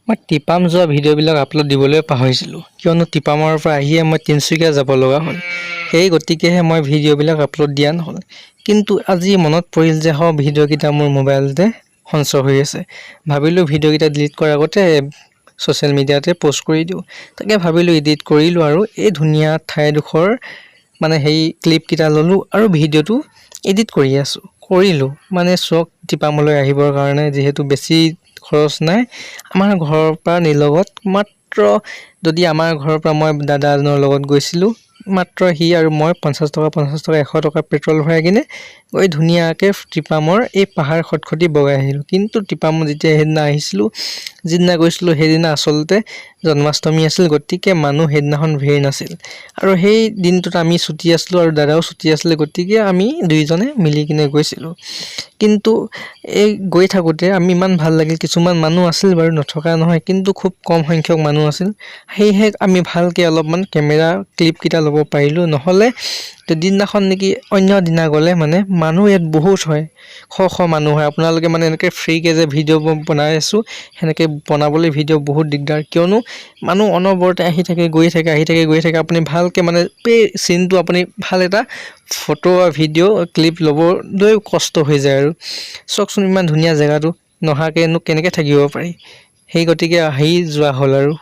মই টিপাম যোৱা ভিডিঅ'বিলাক আপলোড দিবলৈ পাহৰিছিলোঁ কিয়নো টিপামৰ পৰা আহিয়ে মই তিনিচুকীয়া যাব লগা হ'ল। সেই গতিকেহে মই ভিডিঅ'বিলাক আপলোড দিয়া নহ'ল। কিন্তু আজি মনত পৰিল যে ভিডিঅ'কেইটা মোৰ মোবাইলতে সঞ্চয় হৈ আছে। ভাবিলোঁ ভিডিঅ'কেইটা ডিলিট কৰাৰ আগতে ছ'চিয়েল মিডিয়াতে প'ষ্ট কৰি দিওঁ। তাকে ভাবিলোঁ এডিট কৰিলোঁ আৰু এই ধুনীয়া ঠাইডোখৰ মানে সেই ক্লিপকেইটা ল'লোঁ আৰু ভিডিঅ'টো এডিট কৰিলোঁ। মানে চক টিপামলৈ আহিবৰ কাৰণে যিহেতু বেছি খৰচ নাই। আমাৰ ঘৰৰ পৰা নিলগত মাত্ৰ যদি আমাৰ ঘৰৰ পৰা মই দাদা এজনৰ লগত গৈছিলোঁ, মাত্ৰ সি আৰু মই 50 টকা 100 টকা পেট্ৰল ভৰাই কিনে গৈ ধুনীয়াকৈ টিপামৰ এই পাহাৰ খটখটি বগাই আহিলোঁ। কিন্তু টিপামত যেতিয়া সেইদিনা আহিছিলোঁ, যিদিনা গৈছিলোঁ সেইদিনা আচলতে জন্মাষ্টমী আছিল, গতিকে মানুহ সেইদিনাখন ভিৰ নাছিল। আৰু সেই দিনটোত আমি ছুটি আছিলোঁ আৰু দাদাও ছুটি আছিলে, গতিকে আমি দুইজনে মিলি কিনে গৈছিলোঁ। কিন্তু এই গৈ থাকোঁতে আমি ইমান ভাল লাগিল, কিছুমান মানুহ আছিল বাৰু নথকা নহয়, কিন্তু খুব কম সংখ্যক মানুহ আছিল। সেয়েহে আমি ভালকৈ অলপমান কেমেৰা ক্লিপকেইটা ল'ব পাৰিলোঁ। নহ'লে দিনাখন নেকি অন্য দিনা গ'লে মানে মানুহ ইয়াত বহুত হয়, শ মানুহ হয়। আপোনালোকে মানে এনেকৈ ফ্ৰীকৈ যে ভিডিঅ' বনাই আছোঁ সেনেকৈ বনাবলৈ ভিডিঅ' বহুত দিগদাৰ, কিয়নো মানুহ অনবৰতে আহি থাকে গৈ থাকে আহি থাকে গৈ থাকে। আপুনি ভালকৈ মানে এই চিনটো আপুনি ভাল এটা ফটো বা ভিডিঅ' ক্লিপ ল'বলৈ কষ্ট হৈ যায়। আৰু চাওকচোন ইমান ধুনীয়া জেগাটো নহাকৈনো কেনেকৈ থাকিব পাৰি। সেই গতিকে আহি যোৱা হ'ল আৰু